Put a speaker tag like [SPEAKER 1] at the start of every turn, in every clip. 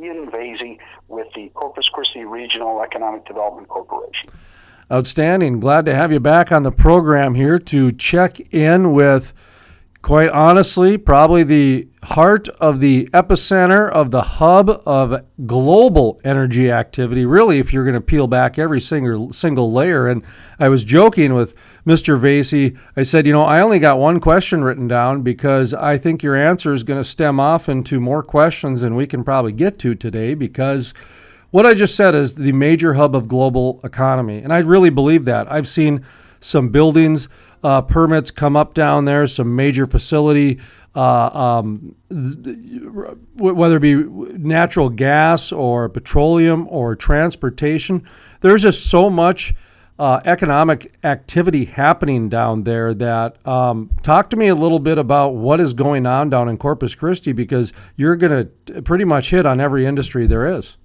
[SPEAKER 1] Iain Vasey with the Corpus Christi Regional Economic Development Corporation.
[SPEAKER 2] Outstanding. Glad to have you back on the program here to check in with, quite honestly, probably the heart of the epicenter of the hub of global energy activity, really, if you're going to peel back every single layer. And I was joking with Mr. Vasey. I said, I only got one question written down because I think your answer is going to stem off into more questions than we can probably get to today, because what I just said is the major hub of global economy. And I really believe that. I've seen some buildings, permits come up down there, some major facility, whether it be natural gas or petroleum or transportation. There's just so much economic activity happening down there that talk to me a little bit about what is going on down in Corpus Christi, because you're going to pretty much hit on every industry there is.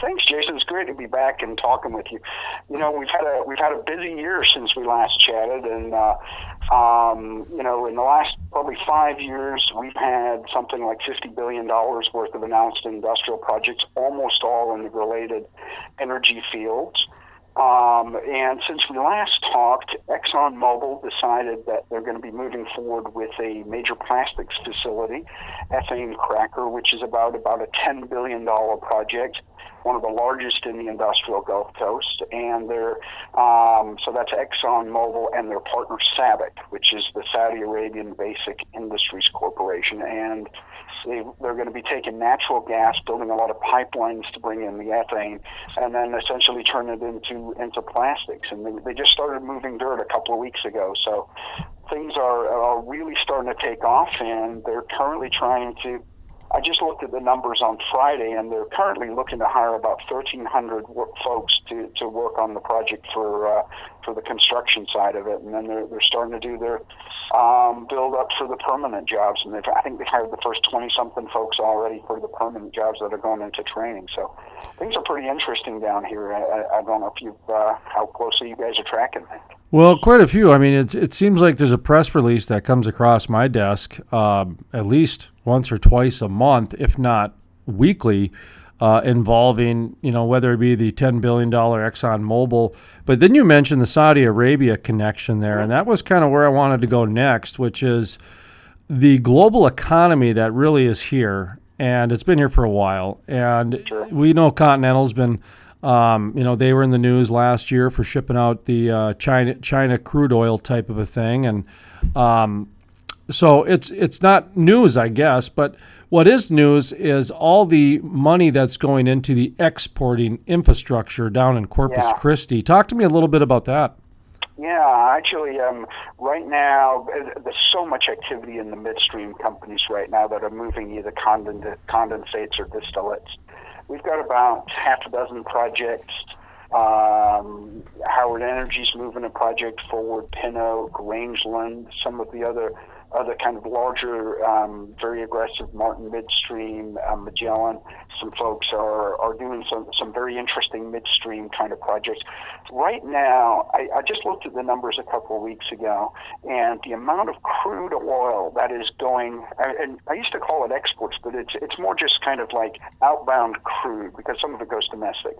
[SPEAKER 1] Thanks, Jason. It's great to be back and talking with you. We've had a busy year since we last chatted, and in the last probably 5 years, we've had something like $50 billion worth of announced industrial projects, almost all in the related energy fields. And since we last talked, ExxonMobil decided that they're going to be moving forward with a major plastics facility, ethane cracker, which is about a $10 billion project, one of the largest in the industrial Gulf Coast. And so that's ExxonMobil and their partner SABIC, which is the Saudi Arabian Basic Industries Corporation. And they're going to be taking natural gas, building a lot of pipelines to bring in the ethane, and then essentially turn it into plastics. And they just started moving dirt a couple of weeks ago. So things are really starting to take off, and they're currently trying to, I just looked at the numbers on Friday, and they're currently looking to hire about 1,300 folks to work on the project for the construction side of it. And then they're starting to do their build up for the permanent jobs. And I think they hired the first 20-something folks already for the permanent jobs that are going into training. So things are pretty interesting down here. I don't know if how closely you guys are tracking that.
[SPEAKER 2] Well, quite a few. I mean, it seems like there's a press release that comes across my desk at least once or twice a month, if not weekly, involving, whether it be the $10 billion ExxonMobil. But then you mentioned the Saudi Arabia connection there, and that was kind of where I wanted to go next, which is the global economy that really is here, and it's been here for a while. And
[SPEAKER 1] Sure.
[SPEAKER 2] We know Continental's been... they were in the news last year for shipping out the China crude oil type of a thing, and so it's not news, I guess. But what is news is all the money that's going into the exporting infrastructure down in Corpus Christi. Talk to me a little bit about that.
[SPEAKER 1] Yeah, actually, right now, there's so much activity in the midstream companies right now that are moving either condensates or distillates. We've got about half a dozen projects. Howard Energy's moving a project forward, Pin Oak, Rangeland, some of the other kind of larger, very aggressive Martin Midstream, Magellan. Some folks are doing some very interesting midstream kind of projects. Right now, I just looked at the numbers a couple of weeks ago, and the amount of crude oil that is going, and I used to call it exports, but it's more just kind of like outbound crude, because some of it goes domestic.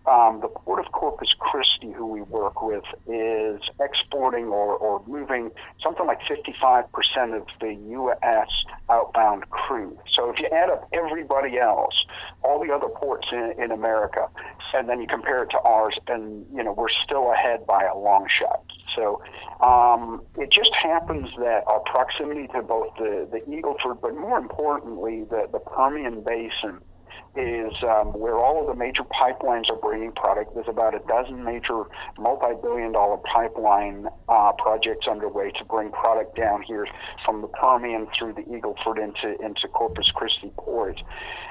[SPEAKER 1] The Port of Corpus Christi, who we work with, is exporting or moving something like 55% of the U.S. outbound crude. So if you add up everybody else, all the other ports in America, and then you compare it to ours, and we're still ahead by a long shot. So it just happens that our proximity to both the Eagle Ford, but more importantly, the Permian Basin, is where all of the major pipelines are bringing product. There's about a dozen major multi-billion-dollar pipeline projects underway to bring product down here from the Permian through the Eagle Ford into Corpus Christi port.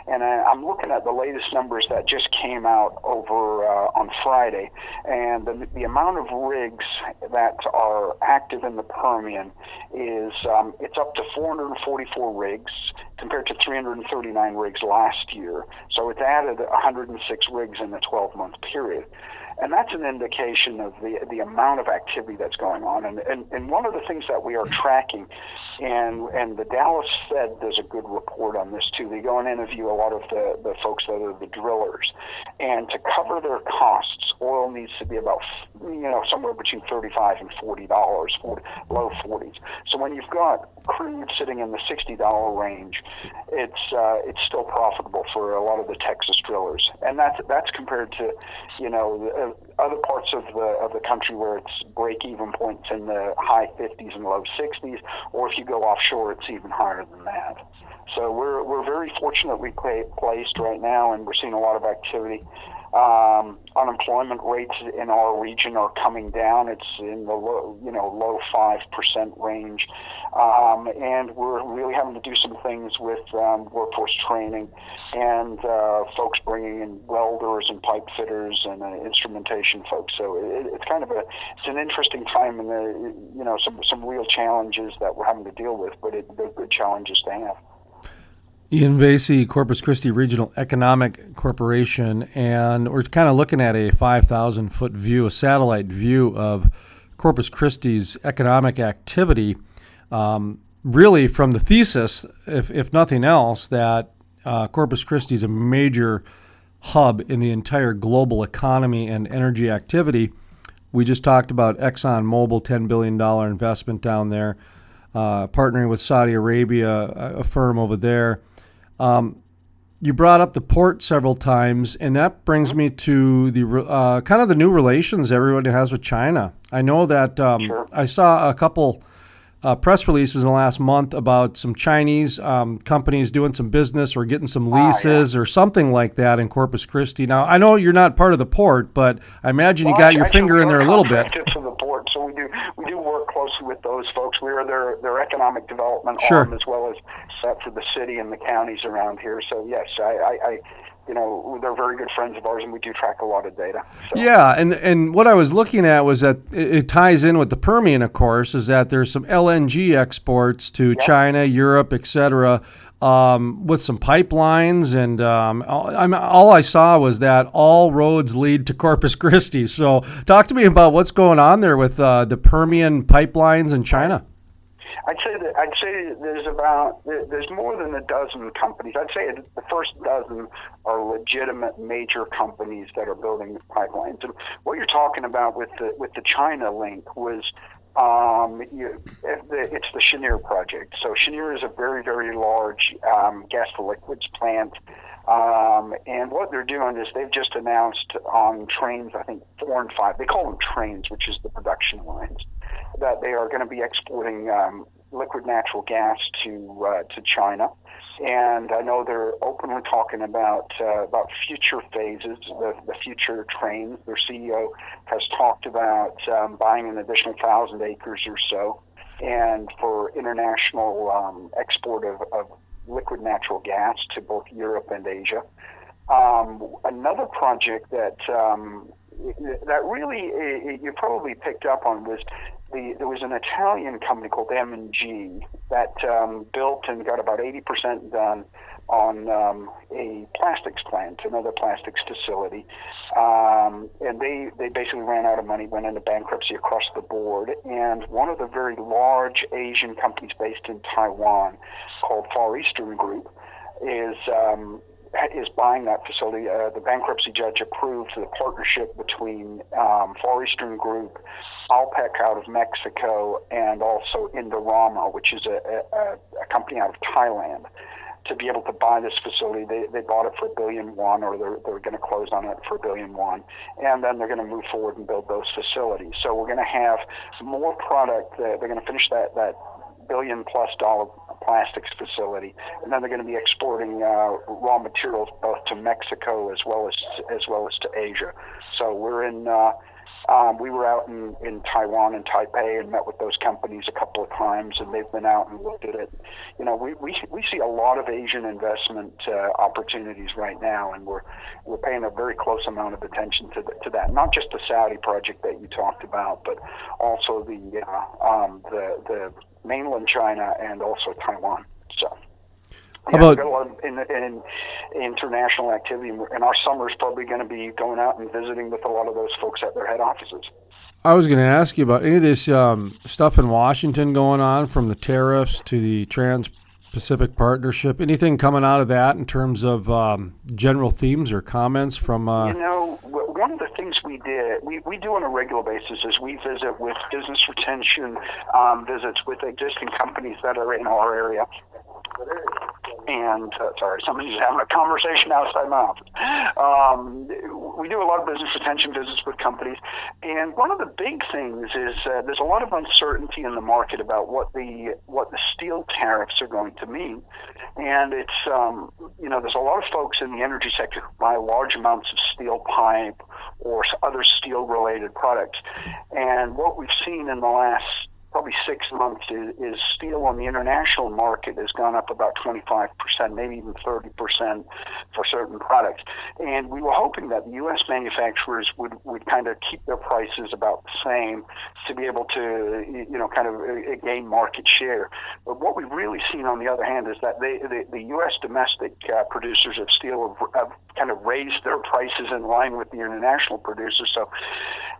[SPEAKER 1] And I'm looking at the latest numbers that just came out over on Friday, and the amount of rigs that are active in the Permian is it's up to 444 rigs. compared to 339 rigs last year. So it's added 106 rigs in a 12-month period. And that's an indication of the amount of activity that's going on. And one of the things that we are tracking, and the Dallas Fed does a good report on this too. They go and interview a lot of the folks that are the drillers. And to cover their costs, oil needs to be about, somewhere between $35 and $40, low 40s. So when you've got crude sitting in the $60 range, it's still profitable for a lot of the Texas drillers. And that's compared to, other parts of the country where it's break-even points in the high 50s and low 60s, or if you go offshore, it's even higher than that. So we're very fortunately placed right now, and we're seeing a lot of activity. Unemployment rates in our region are coming down. It's in the low 5% range, and we're really having to do some things with workforce training and folks bringing in welders and pipe fitters and instrumentation folks. So it's an interesting time, and some real challenges that we're having to deal with, but they're good challenges to have.
[SPEAKER 2] Iain Vasey, Corpus Christi Regional Economic Corporation, and we're kind of looking at a 5,000-foot view, a satellite view of Corpus Christi's economic activity, really from the thesis, if nothing else, that Corpus Christi is a major hub in the entire global economy and energy activity. We just talked about ExxonMobil, $10 billion investment down there, partnering with Saudi Arabia, a firm over there. You brought up the port several times, and that brings me to the kind of the new relations everybody has with China. I know that
[SPEAKER 1] Sure.
[SPEAKER 2] I saw a couple press releases in the last month about some Chinese companies doing some business or getting some leases or something like that in Corpus Christi. Now, I know you're not part of the port, but I imagine you got your finger in there a little bit.
[SPEAKER 1] For the port, so we do work closely with those folks. We are their economic development
[SPEAKER 2] Sure.
[SPEAKER 1] arm, as well as set for the city and the counties around here. So yes, I they're very good friends of ours, and we do track a lot of data. So.
[SPEAKER 2] Yeah, and what I was looking at was that it ties in with the Permian, of course, is that there's some LNG exports to China, Europe, et cetera, with some pipelines, and all I saw was that all roads lead to Corpus Christi. So talk to me about what's going on there with the Permian pipelines in China.
[SPEAKER 1] I'd say there's more than a dozen companies. I'd say the first dozen are legitimate major companies that are building pipelines. And what you're talking about with the China link was it's the Cheniere project. So Cheniere is a very, very large gas to liquids plant. And what they're doing is they've just announced on trains, I think 4 and 5, they call them trains, which is the production lines, that they are going to be exporting liquid natural gas to China. And I know they're openly talking about future phases, the future trains. Their CEO has talked about buying an additional 1,000 acres or so, and for international export of liquid natural gas to both Europe and Asia. Another project that really you probably picked up on was there was an Italian company called M&G that built and got about 80% done on a plastics plant, another plastics facility. And they basically ran out of money, went into bankruptcy across the board. And one of the very large Asian companies based in Taiwan called Far Eastern Group is buying that facility. The bankruptcy judge approved the partnership between Far Eastern Group, Alpec out of Mexico, and also Indorama, which is a company out of Thailand, to be able to buy this facility. They bought it for $1 billion, or they're going to close on it for $1 billion, and then they're going to move forward and build those facilities. So we're going to have more product. They're going to finish that $1 billion+ plastics facility, and then they're going to be exporting raw materials both to Mexico as well as to Asia. So we were out in Taiwan and Taipei and met with those companies a couple of times, and they've been out and looked at it. We see a lot of Asian investment opportunities right now, and we're paying a very close amount of attention to that. Not just the Saudi project that you talked about, but also the mainland China and also Taiwan. So.
[SPEAKER 2] How about
[SPEAKER 1] we've got a lot of in international activity, and our summer is probably going to be going out and visiting with a lot of those folks at their head offices.
[SPEAKER 2] I was going to ask you about any of this stuff in Washington going on, from the tariffs to the Trans-Pacific Partnership. Anything coming out of that in terms of general themes or comments from?
[SPEAKER 1] One of the things we do on a regular basis is we visit with business retention visits with existing companies that are in our area. And sorry, somebody's having a conversation outside my office. We do a lot of business retention visits with companies, and one of the big things is there's a lot of uncertainty in the market about what the steel tariffs are going to mean. And it's there's a lot of folks in the energy sector who buy large amounts of steel pipe or other steel related products. And what we've seen in the last probably 6 months is steel on the international market has gone up about 25%, maybe even 30% for certain products. And we were hoping that the U.S. manufacturers would kind of keep their prices about the same to be able to, kind of gain market share. But what we've really seen, on the other hand, is that the U.S. domestic producers of steel have kind of raised their prices in line with the international producers. So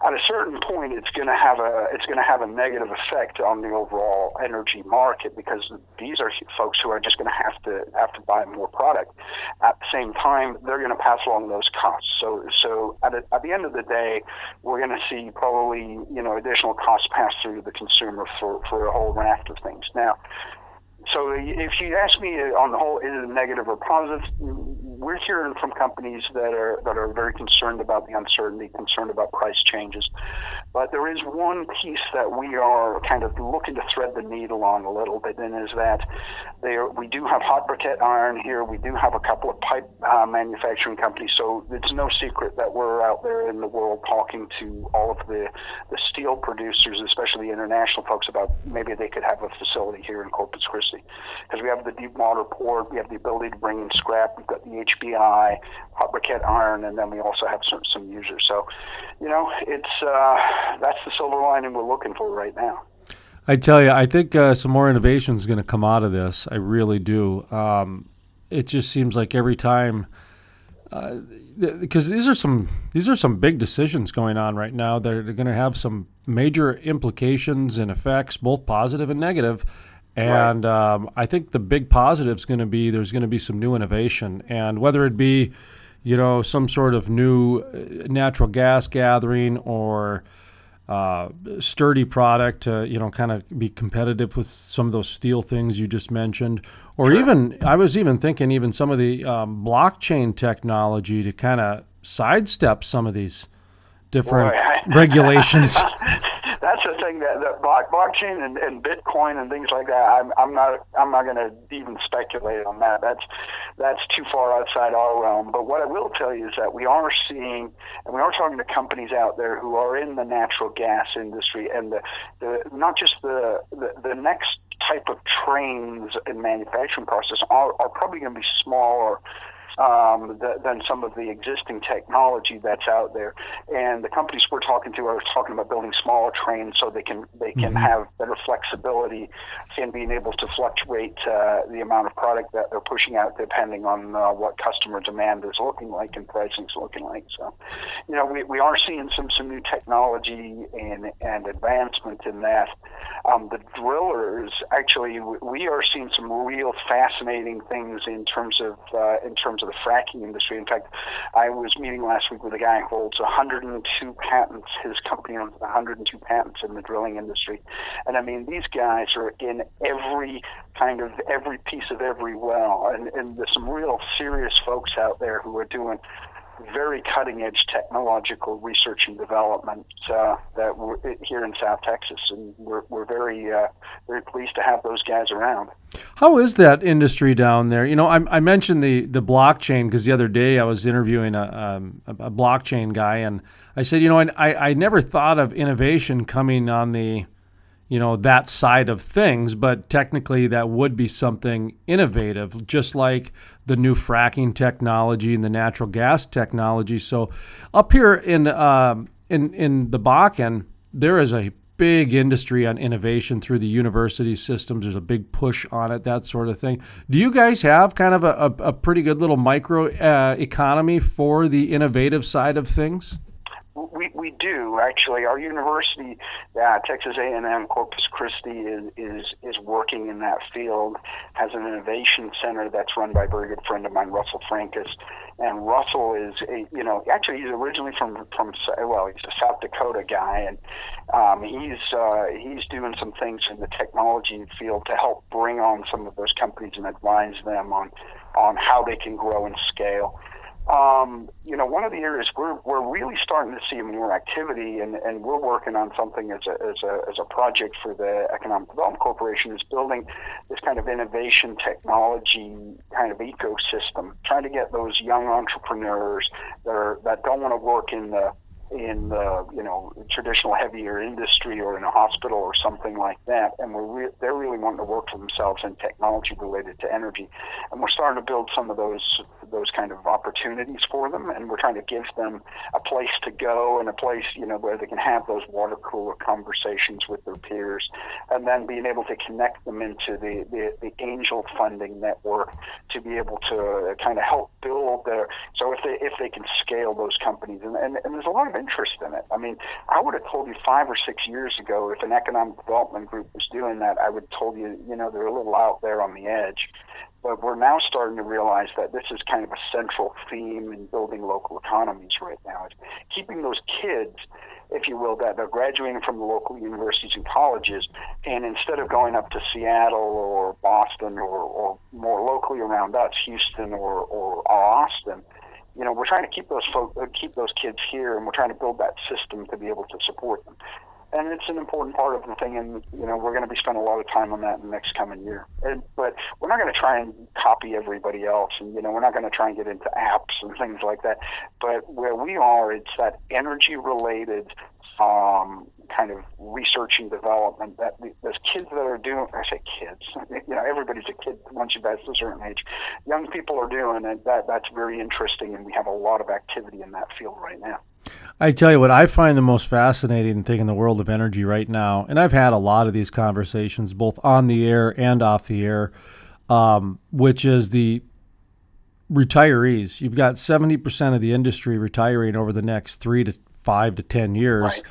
[SPEAKER 1] at a certain point, it's going to have a negative effect on the overall energy market, because these are folks who are just going to have to buy more product. At the same time, they're going to pass along those costs. So at the end of the day, we're going to see probably additional costs pass through to the consumer for a whole raft of things. Now, so if you ask me on the whole, is it negative or positive? We're hearing from companies that are very concerned about the uncertainty, concerned about price changes. But there is one piece that we are kind of looking to thread the needle on a little bit, and is that we do have hot briquette iron here. We do have a couple of pipe manufacturing companies. So it's no secret that we're out there in the world talking to all of the steel producers, especially international folks, about maybe they could have a facility here in Corpus Christi. Because we have the deep water port, we have the ability to bring in scrap, we've got the HBI, hot briquette iron, and then we also have some users. So, it's that's the silver lining we're looking for right now.
[SPEAKER 2] I tell you, I think some more innovation is going to come out of this. I really do. It just seems like every time, because these are some big decisions going on right now. They're going to have some major implications and effects, both positive and negative. And I think the big positive is going to be there's going to be some new innovation, and whether it be, some sort of new natural gas gathering or sturdy product to kind of be competitive with some of those steel things you just mentioned, or even I was even thinking even some of the blockchain technology to kind of sidestep some of these different regulations.
[SPEAKER 1] That's the thing that blockchain and Bitcoin and things like that. I'm not going to even speculate on that. That's too far outside our realm. But what I will tell you is that we are seeing, and we are talking to companies out there who are in the natural gas industry, and the not just the next type of trains and manufacturing process are probably going to be smaller than some of the existing technology that's out there. And the companies we're talking to are talking about building smaller trains so they can have better flexibility in being able to fluctuate the amount of product that they're pushing out depending on what customer demand is looking like and pricing is looking like. So, we are seeing some new technology and advancement in that. The drillers, actually, we are seeing some real fascinating things in terms of the fracking industry. In fact, I was meeting last week with a guy who holds 102 patents. His company owns 102 patents in the drilling industry. And I mean, these guys are in every piece of every well. And there's some real serious folks out there who are doing very cutting-edge technological research and development that we're here in South Texas, and we're very pleased to have those guys around.
[SPEAKER 2] How is that industry down there? I mentioned the blockchain because the other day I was interviewing a blockchain guy, and I said, I never thought of innovation coming on the that side of things, but technically that would be something innovative, just like the new fracking technology and the natural gas technology. So up here in the Bakken, there is a big industry on innovation through the university systems. There's a big push on it, that sort of thing. Do you guys have kind of a pretty good little micro economy for the innovative side of things?
[SPEAKER 1] We do, actually. Our university, Texas A&M Corpus Christi, is working in that field, has an innovation center that's run by a very good friend of mine, Russell Frankus. And Russell is, actually he's originally from he's a South Dakota guy, and he's doing some things in the technology field to help bring on some of those companies and advise them on how they can grow and scale. One of the areas we're really starting to see more activity, and we're working on something as a project for the Economic Development Corporation, is building this kind of innovation technology kind of ecosystem, trying to get those young entrepreneurs that don't want to work in the traditional heavier industry or in a hospital or something like that, and they're really wanting to work for themselves in technology related to energy, and we're starting to build some of those kind of opportunities for them, and we're trying to give them a place to go and a place where they can have those water cooler conversations with their peers, and then being able to connect them into the angel funding network to be able to kind of help build so if they can scale those companies, and there's a lot of interest in it. I mean, I would have told you 5 or 6 years ago, if an economic development group was doing that, I would have told you, they're a little out there on the edge. But we're now starting to realize that this is kind of a central theme in building local economies right now. It's keeping those kids, if you will, that are graduating from the local universities and colleges, and instead of going up to Seattle or Boston or more locally around us, Houston or Austin, we're trying to keep those kids here, and we're trying to build that system to be able to support them. And it's an important part of the thing, and we're going to be spending a lot of time on that in the next coming year. But we're not going to try and copy everybody else, and we're not going to try and get into apps and things like that. But where we are, it's that energy-related kind of research and development that those kids that are doing. I say kids, everybody's a kid once you pass a certain age. Young people are doing it. That's very interesting, and we have a lot of activity in that field right now.
[SPEAKER 2] I tell you what I find the most fascinating thing in the world of energy right now, and I've had a lot of these conversations both on the air and off the air, which is the retirees. You've got 70% of the industry retiring over the next 3 to 5 to 10 years.
[SPEAKER 1] Right.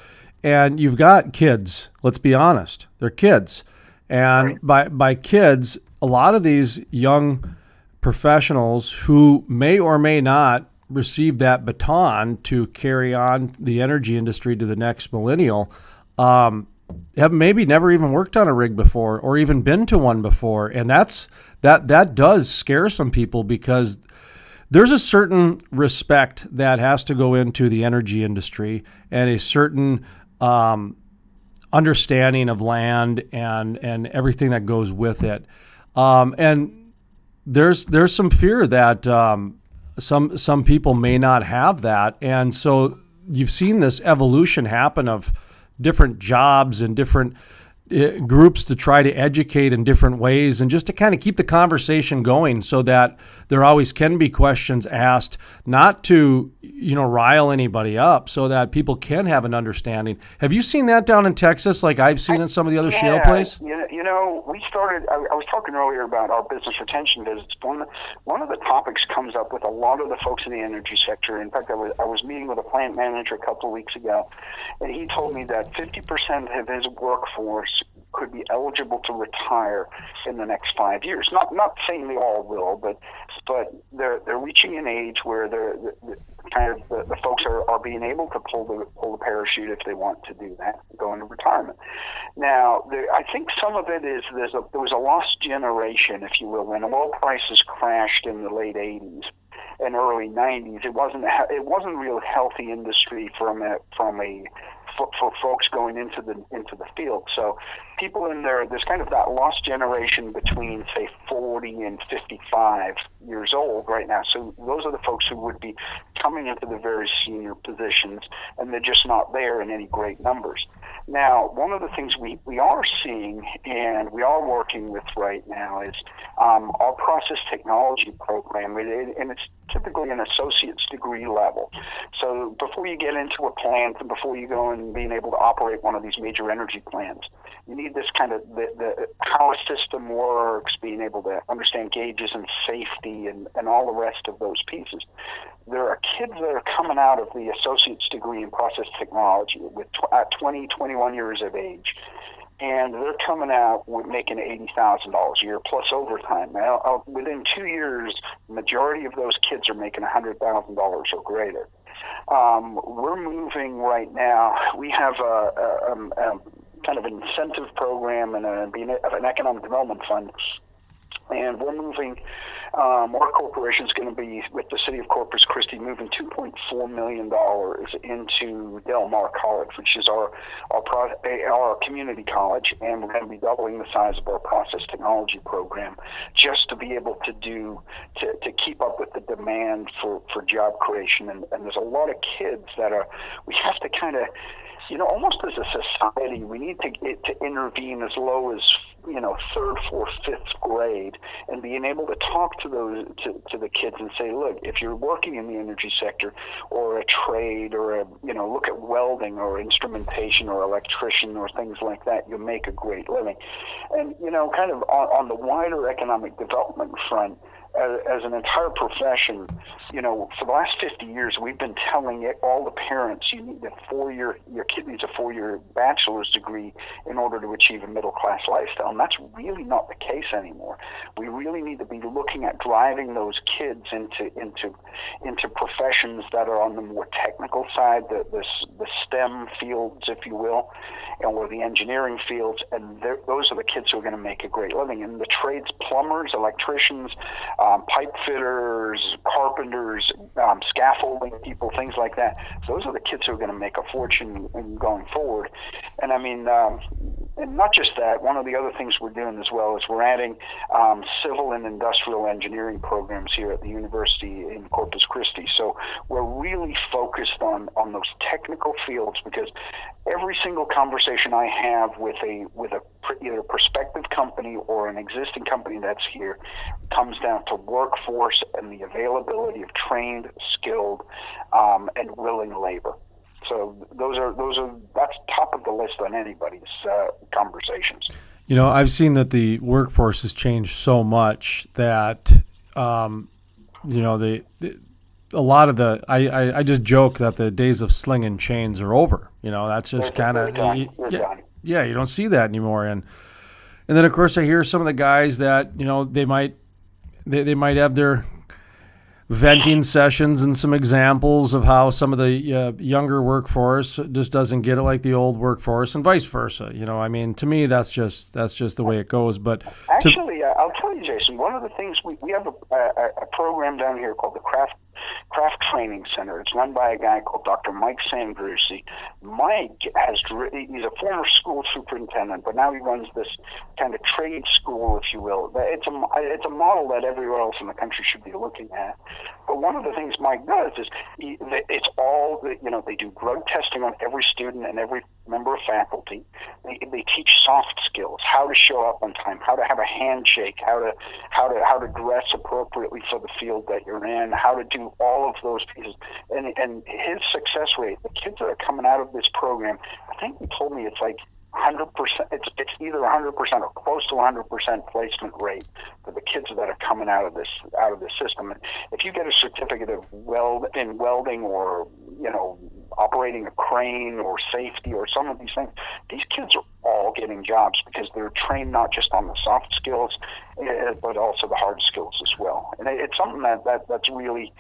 [SPEAKER 2] And you've got kids. Let's be honest. They're kids. And
[SPEAKER 1] right.
[SPEAKER 2] by kids, a lot of these young professionals who may or may not receive that baton to carry on the energy industry to the next millennial, have maybe never even worked on a rig before or even been to one before. And that does scare some people, because there's a certain respect that has to go into the energy industry and a certain understanding of land and everything that goes with it. And there's some fear that some people may not have that. And so you've seen this evolution happen of different jobs and different groups to try to educate in different ways, and just to kind of keep the conversation going so that there always can be questions asked, not to rile anybody up, so that people can have an understanding. Have you seen that down in Texas, like I've seen in some of the other shale plays?
[SPEAKER 1] We started. I was talking earlier about our business retention visits. One of the topics comes up with a lot of the folks in the energy sector. In fact, I was meeting with a plant manager a couple of weeks ago, and he told me that 50% of his workforce could be eligible to retire in the next 5 years. Not saying they all will, but they're reaching an age where the folks are being able to pull the parachute if they want to do that, go into retirement. Now, I think some of it is there was a lost generation, if you will, when oil prices crashed in the late 80s and early 90s. It wasn't a real healthy industry for folks going into the field. So people in there's kind of that lost generation between, say, 40 and 55 years old right now. So those are the folks who would be coming into the very senior positions, and they're just not there in any great numbers. Now, one of the things we are seeing and we are working with right now is our process technology program, and it's typically an associate's degree level. So before you get into a plant and before you go and being able to operate one of these major energy plants, you need this kind of the how a system works, being able to understand gauges and safety and all the rest of those pieces. There are kids that are coming out of the associate's degree in process technology with 20, 21 years of age, and they're coming out with making $80,000 a year plus overtime. Now, within 2 years, the majority of those kids are making $100,000 or greater. We're moving right now. We have a kind of an incentive program and an economic development fund. And we're moving, our corporation is going to be, with the city of Corpus Christi, moving $2.4 million into Del Mar College, which is our community college, and we're going to be doubling the size of our process technology program just to be able to keep up with the demand for job creation. And there's a lot of kids that we have to kind of, almost as a society, we need to intervene as low as, third, fourth, fifth grade, and being able to talk to the kids and say, look, if you're working in the energy sector or a trade or look at welding or instrumentation or electrician or things like that, you'll make a great living. And, kind of on the wider economic development front, as an entire profession, for the last 50 years, we've been telling all the parents, you need your kid needs a 4-year bachelor's degree in order to achieve a middle-class lifestyle. And that's really not the case anymore. We really need to be looking at driving those kids into professions that are on the more technical side, the STEM fields, if you will, or the engineering fields. And those are the kids who are going to make a great living. And the trades, plumbers, electricians, pipe fitters, carpenters, scaffolding people, things like that. Those are the kids who are going to make a fortune going forward. And I mean, and not just that, one of the other things we're doing as well is we're adding civil and industrial engineering programs here at the university in Corpus Christi. So we're really focused on those technical fields, because every single conversation I have with either a prospective company or an existing company that's here comes down to workforce and the availability of trained, skilled, and willing labor. So that's top of the list on anybody's conversations.
[SPEAKER 2] I've seen that the workforce has changed so much that a lot of I just joke that the days of slinging chains are over. That's just kind of yeah, you don't see that anymore. And then of course I hear some of the guys that they might have their venting sessions and some examples of how some of the younger workforce just doesn't get it like the old workforce, and vice versa. I mean, to me, that's just the way it goes. But
[SPEAKER 1] actually, I'll tell you, Jason, one of the things we have a program down here called the Craft Training Center. It's run by a guy called Dr. Mike Sandrusi. Mike he's a former school superintendent, but now he runs this kind of trade school, if you will. It's a model that everywhere else in the country should be looking at. But one of the things Mike does is it's all, they do drug testing on every student and every member of faculty. They teach soft skills, how to show up on time, how to have a handshake, how to dress appropriately for the field that you're in, how to do all of those pieces. And his success rate, the kids that are coming out of this program, I think he told me it's like 100%. It's either 100% or close to 100% placement rate for the kids that are coming out of this system. And if you get a certificate of welding or operating a crane or safety or some of these things, these kids are all getting jobs because they're trained not just on the soft skills, but also the hard skills as well. And it's something that's really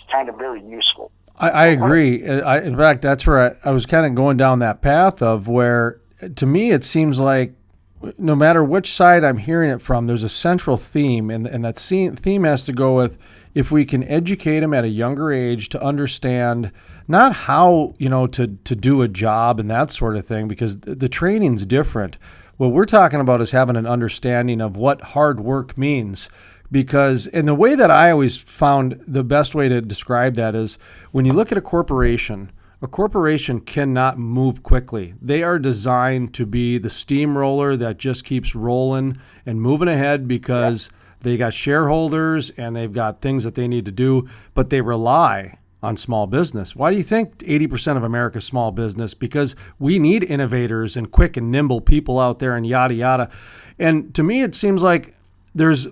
[SPEAKER 1] kind of very useful.
[SPEAKER 2] I agree. In fact, that's where I was kind of going down that path of where, to me, it seems like no matter which side I'm hearing it from, there's a central theme, and that theme has to go with if we can educate them at a younger age to understand not how, to do a job and that sort of thing, because the training's different. What we're talking about is having an understanding of what hard work means, because, and the way that I always found the best way to describe that is when you look at a corporation cannot move quickly. They are designed to be the steamroller that just keeps rolling and moving ahead because they got shareholders and they've got things that they need to do, but they rely on small business. Why do you think 80% of America is small business? Because we need innovators and quick and nimble people out there and yada, yada. And to me, it seems like there's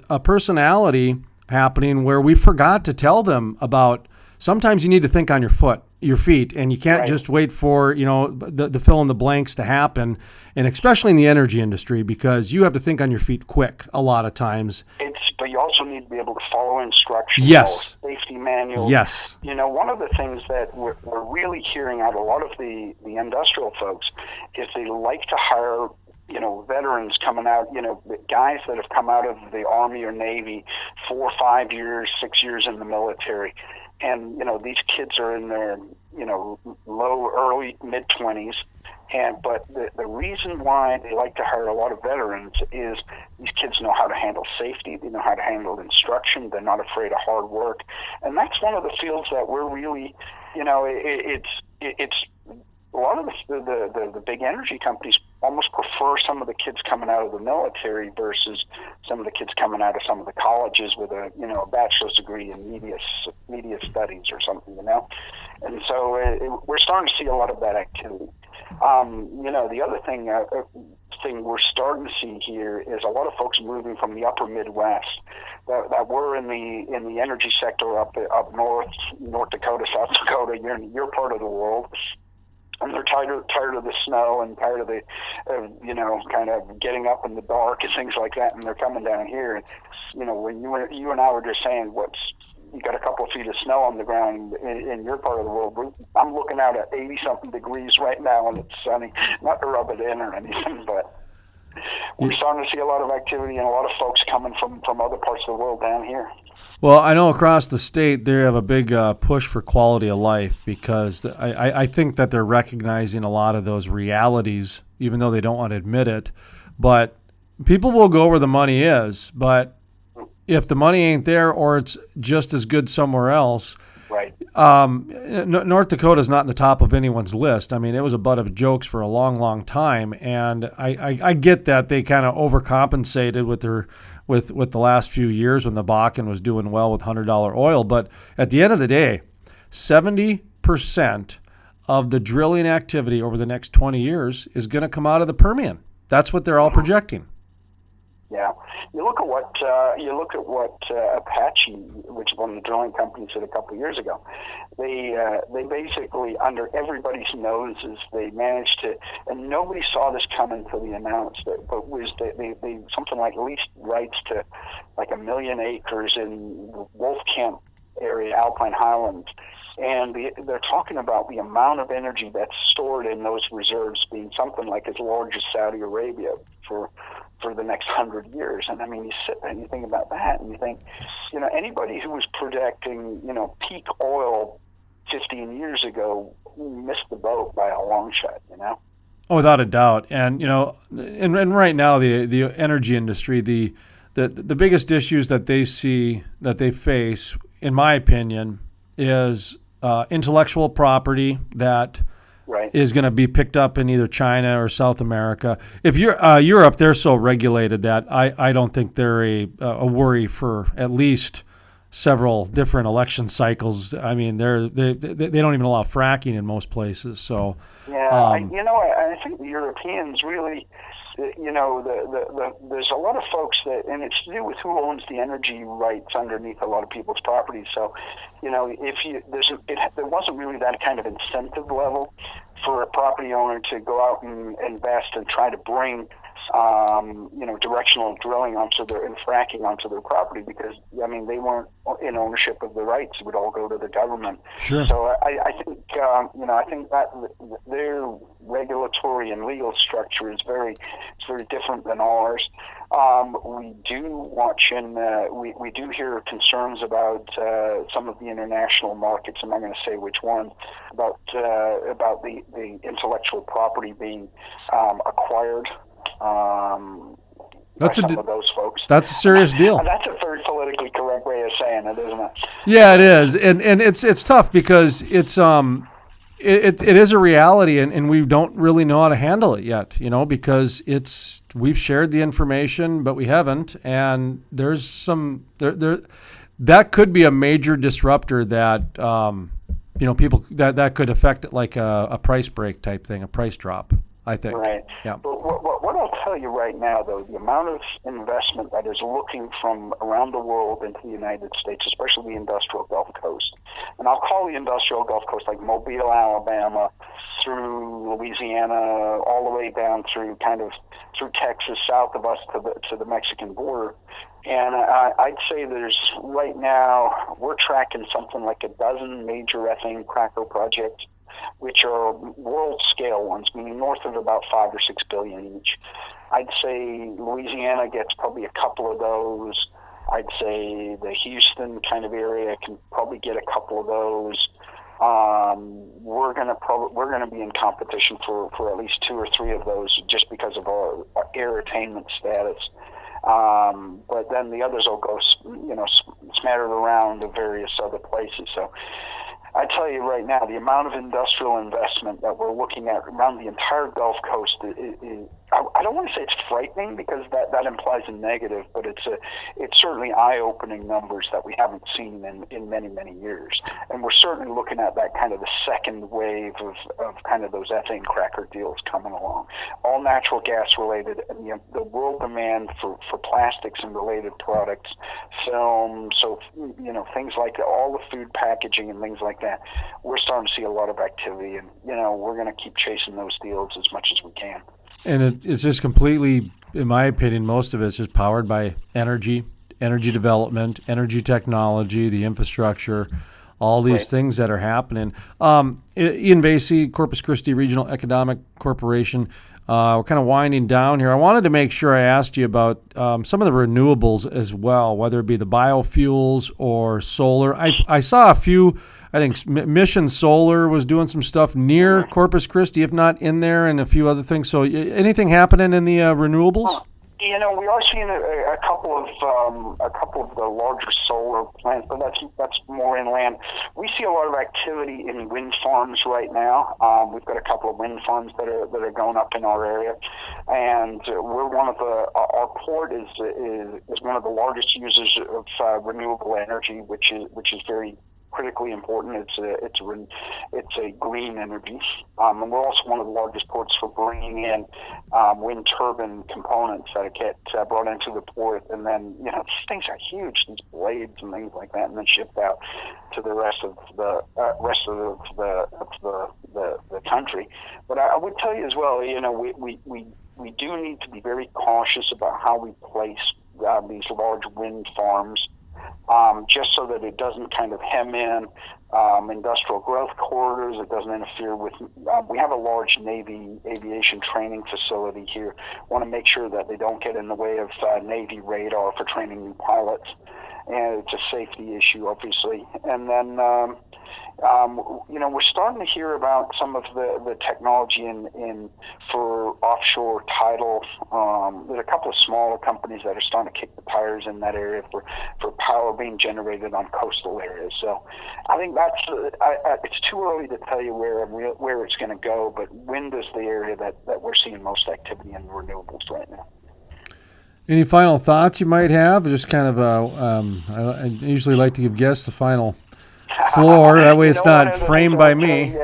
[SPEAKER 2] a personality happening where we forgot to tell them about sometimes you need to think on your feet, and you can't just wait for, the fill in the blanks to happen. And especially in the energy industry, because you have to think on your feet quick a lot of times.
[SPEAKER 1] But you also need to be able to follow instructions.
[SPEAKER 2] Yes.
[SPEAKER 1] Safety manuals.
[SPEAKER 2] Yes.
[SPEAKER 1] One of the things that we're really hearing out a lot of the industrial folks is they like to hire veterans coming out, guys that have come out of the Army or Navy 4, 5 years, 6 years in the military. And, these kids are in their, low, early, mid-20s. But the reason why they like to hire a lot of veterans is these kids know how to handle safety. They know how to handle instruction. They're not afraid of hard work. And that's one of the fields that we're really, it's a lot of the big energy companies almost prefer some of the kids coming out of the military versus some of the kids coming out of some of the colleges with a bachelor's degree in media studies or something, And so we're starting to see a lot of that activity. The other thing we're starting to see here is a lot of folks moving from the upper Midwest that were in the energy sector up north, North Dakota, South Dakota, your part of the world. And they're tired of the snow and tired of the, kind of getting up in the dark and things like that. And they're coming down here. And, when you and I were just saying you got a couple of feet of snow on the ground in your part of the world. I'm looking out at 80-something degrees right now, and it's sunny. Not to rub it in or anything, but we're starting to see a lot of activity and a lot of folks coming from other parts of the world down here.
[SPEAKER 2] Well, I know across the state they have a big push for quality of life because I think that they're recognizing a lot of those realities, even though they don't want to admit it. But people will go where the money is. But if the money ain't there or it's just as good somewhere else,
[SPEAKER 1] right?
[SPEAKER 2] North Dakota is not in the top of anyone's list. I mean, it was a butt of jokes for a long, long time. And I get that they kind of overcompensated with the last few years when the Bakken was doing well with $100 oil. But at the end of the day, 70% of the drilling activity over the next 20 years is going to come out of the Permian. That's what they're all projecting.
[SPEAKER 1] Yeah, you look at what Apache, which is one of the drilling companies, did a couple of years ago. They basically, under everybody's noses, they managed to, and nobody saw this coming until they announced it. But they something like leased rights to like 1 million acres in Wolf Camp area, Alpine Highlands. And they're talking about the amount of energy that's stored in those reserves being something like as large as Saudi Arabia for the next 100 years. And I mean, you sit there and you think about that and you think, anybody who was projecting, peak oil 15 years ago missed the boat by a long shot,
[SPEAKER 2] Oh, without a doubt. And, and right now the energy industry, the biggest issues that they face, in my opinion, is intellectual property that is going to be picked up in either China or South America. If you're Europe, they're so regulated that I don't think they're a worry for at least several different election cycles. I mean, they don't even allow fracking in most places. So
[SPEAKER 1] I think the Europeans really. There's a lot of folks and it's to do with who owns the energy rights underneath a lot of people's properties. So, there wasn't really that kind of incentive level for a property owner to go out and invest and try to bring, directional drilling and fracking onto their property because, they weren't in ownership of the rights. It would all go to the government.
[SPEAKER 2] Sure.
[SPEAKER 1] So I think that their regulatory and legal structure is very different than ours. We do watch and we do hear concerns about some of the international markets. I'm not going to say which one, about the intellectual property being acquired. by some of those folks.
[SPEAKER 2] That's a serious deal.
[SPEAKER 1] And that's a very politically correct way of saying it, isn't it?
[SPEAKER 2] Yeah, it is, and it's tough because it is a reality, and we don't really know how to handle it yet, because we've shared the information, but we haven't, and there's some that could be a major disruptor that people that could affect it, like a price break type thing, a price drop, I think.
[SPEAKER 1] Right.
[SPEAKER 2] Yeah.
[SPEAKER 1] But what I'll tell you right now, though, the amount of investment that is looking from around the world into the United States, especially the industrial Gulf Coast, and I'll call the industrial Gulf Coast like Mobile, Alabama, through Louisiana, all the way down through through Texas, south of us to the Mexican border. And I'd say right now, we're tracking something like a dozen major ethane cracker projects, which are world-scale ones, meaning north of about $5 or $6 billion each. I'd say Louisiana gets probably a couple of those. I'd say the Houston kind of area can probably get a couple of those. We're gonna be in competition for at least 2 or 3 of those, just because of our air attainment status. But then the others will go, smattered around to various other places. So I tell you right now, the amount of industrial investment that we're looking at around the entire Gulf Coast is I don't want to say it's frightening, because that implies a negative, but it's certainly eye-opening numbers that we haven't seen in many, many years. And we're certainly looking at that kind of the second wave of kind of those ethane cracker deals coming along. All natural gas related, and the world demand for plastics and related products, film, so things like that, all the food packaging and things like that. We're starting to see a lot of activity, and we're going to keep chasing those deals as much as we can.
[SPEAKER 2] And it's just completely, in my opinion, most of it's just powered by energy development, energy technology, the infrastructure, all these things that are happening. Iain Vasey, Corpus Christi Regional Economic Corporation. We're kind of winding down here. I wanted to make sure I asked you about some of the renewables as well, whether it be the biofuels or solar. I saw a few. I think Mission Solar was doing some stuff near Corpus Christi, if not in there, and a few other things. So anything happening in the renewables?
[SPEAKER 1] We are seeing a couple of the larger solar plants, but that's more inland. We see a lot of activity in wind farms right now. We've got a couple of wind farms that are going up in our area, and our port is one of the largest users of renewable energy, which is very critically important. It's a green energy, and we're also one of the largest ports for bringing in wind turbine components that get brought into the port, and then these things are huge, these blades and things like that, and then shipped out to the rest of the country. But I would tell you as well, we do need to be very cautious about how we place these large wind farms. Just so that it doesn't kind of hem in industrial growth corridors. It doesn't interfere with. We have a large Navy aviation training facility here. Want to make sure that they don't get in the way of Navy radar for training new pilots, and it's a safety issue, obviously. And then we're starting to hear about some of the technology in for offshore tidal. There's a couple of smaller companies that are starting to kick the tires in that area for power being generated on coastal areas. So I think it's too early to tell you where it's going to go, but wind is the area that we're seeing most activity in renewables right now.
[SPEAKER 2] Any final thoughts you might have? Just kind of I usually like to give guests the final floor. That way it's not framed by me.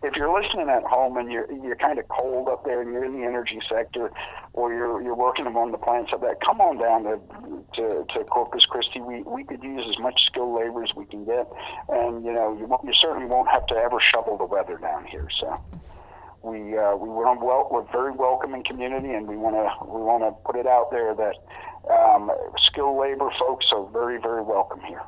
[SPEAKER 1] If you're listening at home and you're kind of cold up there and you're in the energy sector, or you're working among the plants up there, come on down to Corpus Christi. We could use as much skilled labor as we can get, and you certainly won't have to ever shovel the weather down here. So we're a very welcoming community, and we want to put it out there that skilled labor folks are very, very welcome here.